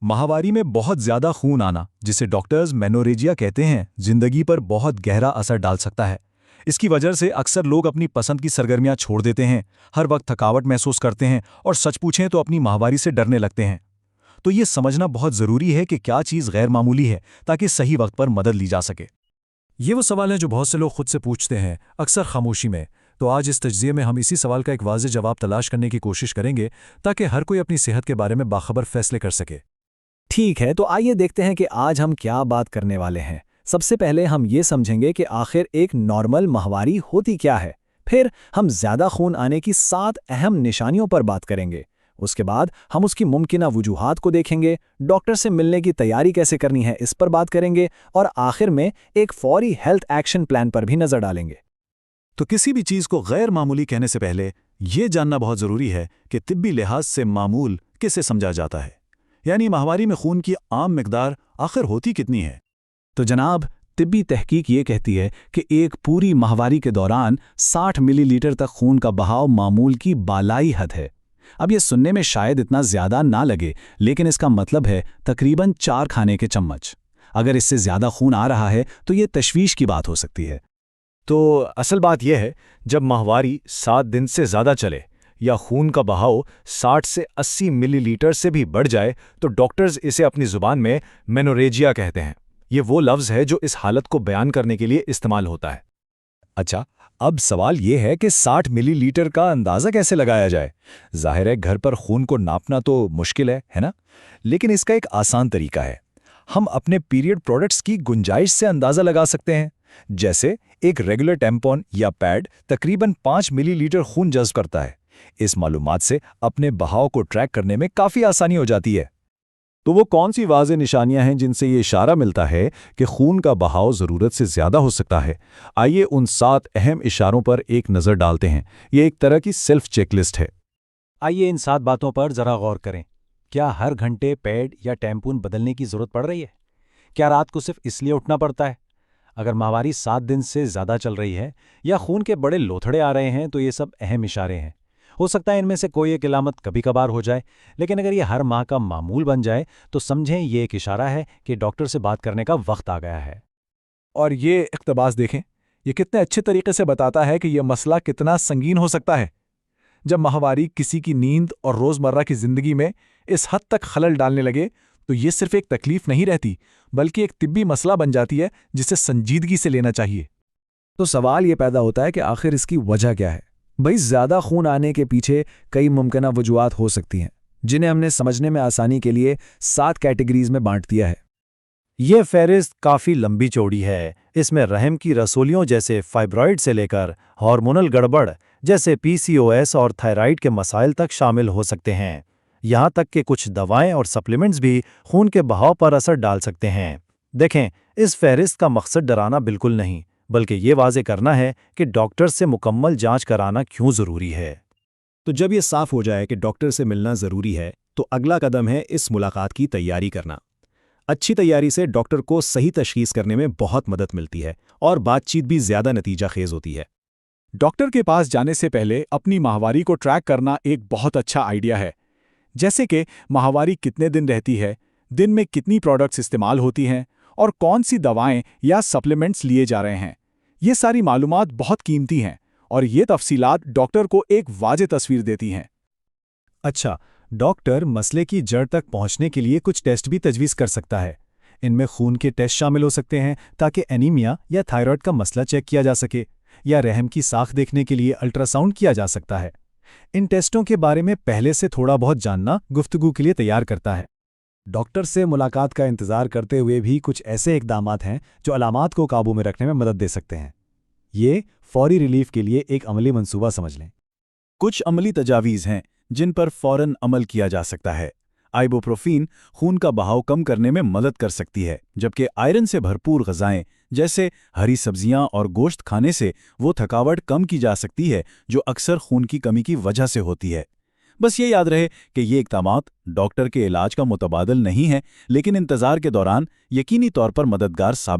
माहवारी में बहुत ज्यादा खून आना, जिसे डॉक्टर्स मेनोरेजिया कहते हैं, जिंदगी पर बहुत गहरा असर डाल सकता है। इसकी वजह से अक्सर लोग अपनी पसंद की सरगर्मियां छोड़ देते हैं, हर वक्त थकावट महसूस करते हैं और सच पूछें तो अपनी माहवारी से डरने लगते हैं। तो ये समझना बहुत ज़रूरी है कि क्या चीज़ गैर मामूली है, ताकि सही वक्त पर मदद ली जा सके। ये वो सवाल है जो बहुत से लोग खुद से पूछते हैं, अक्सर खामोशी में। तो आज इस तज्ज़िये में हम इसी सवाल का एक वाज़ेह जवाब तलाश करने की कोशिश करेंगे, ताकि हर कोई अपनी सेहत के बारे में बाखबर फैसले कर सके। ठीक है, तो आइए देखते हैं कि आज हम क्या बात करने वाले हैं। सबसे पहले हम ये समझेंगे कि आखिर एक नॉर्मल माहवारी होती क्या है। फिर हम ज़्यादा खून आने की 7 अहम निशानियों पर बात करेंगे। उसके बाद हम उसकी मुमकिना वजूहात को देखेंगे, डॉक्टर से मिलने की तैयारी कैसे करनी है इस पर बात करेंगे, और आखिर में एक फौरी हेल्थ एक्शन प्लान पर भी नज़र डालेंगे। तो किसी भी चीज़ को गैर मामूली कहने से पहले ये जानना बहुत ज़रूरी है कि तिब्बी लिहाज से मामूल किसे समझा जाता है, यानी माहवारी में खून की आम मिकदार आखिर होती कितनी है। तो जनाब, तिब्बी तहकीक ये कहती है कि एक पूरी माहवारी के दौरान 60 मिलीलीटर तक खून का बहाव मामूल की बालाई हद है। अब ये सुनने में शायद इतना ज़्यादा ना लगे, लेकिन इसका मतलब है तकरीबन 4 खाने के चम्मच। अगर इससे ज़्यादा खून आ रहा है तो ये तशवीश की बात हो सकती है। तो असल बात यह है, जब माहवारी 7 दिन से ज़्यादा चले या खून का बहाव 60 से 80 मिलीलीटर से भी बढ़ जाए, तो डॉक्टर्स इसे अपनी ज़ुबान में मेनोरेजिया कहते हैं। ये वो लफ्ज़ है जो इस हालत को बयान करने के लिए इस्तेमाल होता है। अच्छा, अब सवाल ये है कि 60 मिलीलीटर का अंदाज़ा कैसे लगाया जाए। जाहिर है घर पर खून को नापना तो मुश्किल है ना? लेकिन इसका एक आसान तरीका है। हम अपने पीरियड प्रोडक्ट्स की गुंजाइश से अंदाज़ा लगा सकते हैं। जैसे एक रेगुलर टैम्पॉन या पैड तकरीबन 5 मिलीलीटर खून जज़्ब करता है। इस मालूमात से अपने बहाव को ट्रैक करने में काफ़ी आसानी हो जाती है। तो वो कौन सी वाज़ेह निशानियां हैं जिनसे ये इशारा मिलता है कि खून का बहाव ज़रूरत से ज़्यादा हो सकता है? आइए उन 7 अहम इशारों पर एक नज़र डालते हैं। ये एक तरह की सेल्फ चेकलिस्ट है। आइए इन 7 बातों पर ज़रा गौर करें। क्या हर घंटे पैड या टैम्पून बदलने की ज़रूरत पड़ रही है? क्या रात को सिर्फ इसलिए उठना पड़ता है? अगर माहवारी 7 दिन से ज़्यादा चल रही है या खून के बड़े लोथड़े आ रहे हैं, तो ये सब अहम इशारे हैं। हो सकता है इनमें से कोई एक इलामत कभी कभार हो जाए, लेकिन अगर ये हर माह का मामूल बन जाए तो समझें ये एक इशारा है कि डॉक्टर से बात करने का वक्त आ गया है। और ये इक़्तिबास देखें, ये कितने अच्छे तरीके से बताता है कि यह मसला कितना संगीन हो सकता है। जब माहवारी किसी की नींद और रोज़मर्रा की ज़िंदगी में इस हद तक खलल डालने लगे, तो ये सिर्फ एक तकलीफ नहीं रहती, बल्कि एक तिब्बी मसला बन जाती है जिसे संजीदगी से लेना चाहिए। तो सवाल ये पैदा होता है कि आखिर इसकी वजह क्या है। भाई, ज़्यादा खून आने के पीछे कई मुमकिन वजूहात हो सकती हैं, जिन्हें हमने समझने में आसानी के लिए 7 कैटेगरीज में बांट दिया है। ये फहरिस्त काफ़ी लंबी चौड़ी है। इसमें रहम की रसोलियों जैसे फाइब्रॉइड से लेकर हार्मोनल गड़बड़ जैसे PCOS और थायराइड के मसाइल तक शामिल हो सकते हैं। यहाँ तक कि कुछ दवाएं और सप्लीमेंट्स भी खून के बहाव पर असर डाल सकते हैं। देखें, इस फहरिस्त का मकसद डराना बिल्कुल नहीं, बल्कि ये वाज़े करना है कि डॉक्टर से मुकम्मल जांच कराना क्यों ज़रूरी है। तो जब ये साफ हो जाए कि डॉक्टर से मिलना ज़रूरी है, तो अगला कदम है इस मुलाकात की तैयारी करना। अच्छी तैयारी से डॉक्टर को सही तशखीस करने में बहुत मदद मिलती है और बातचीत भी ज़्यादा नतीजा खेज होती है। डॉक्टर के पास जाने से पहले अपनी माहवारी को ट्रैक करना एक बहुत अच्छा आइडिया है। जैसे कि माहवारी कितने दिन रहती है, दिन में कितनी प्रोडक्ट्स इस्तेमाल होती हैं और कौन सी दवाएं या सप्लीमेंट्स लिए जा रहे हैं। ये सारी मालूमात बहुत कीमती हैं और ये तफसीलात डॉक्टर को एक वाज़ेह तस्वीर देती हैं। अच्छा, डॉक्टर मसले की जड़ तक पहुंचने के लिए कुछ टेस्ट भी तजवीज़ कर सकता है। इनमें खून के टेस्ट शामिल हो सकते हैं ताकि एनीमिया या थायराइड का मसला चेक किया जा सके, या रहम की साख देखने के लिए अल्ट्रासाउंड किया जा सकता है। इन टेस्टों के बारे में पहले से थोड़ा बहुत जानना गुफ्तगू के लिए तैयार करता है। डॉक्टर से मुलाकात का इंतज़ार करते हुए भी कुछ ऐसे इक़दामात हैं जो अलामात को काबू में रखने में मदद दे सकते हैं। ये फौरी रिलीफ के लिए एक अमली मंसूबा समझ लें। कुछ अमली तजावीज़ हैं जिन पर फ़ौरन अमल किया जा सकता है। आइबोप्रोफीन खून का बहाव कम करने में मदद कर सकती है, जबकि आयरन से भरपूर ग़िज़ाएं जैसे हरी सब्जियां और गोश्त खाने से वो थकावट कम की जा सकती है जो अक्सर खून की कमी की वजह से होती है। बस ये याद रहे कि ये इक़दामात डॉक्टर के इलाज का मुतबादिल नहीं है, लेकिन इंतज़ार के दौरान यकीनी तौर पर मददगार साबित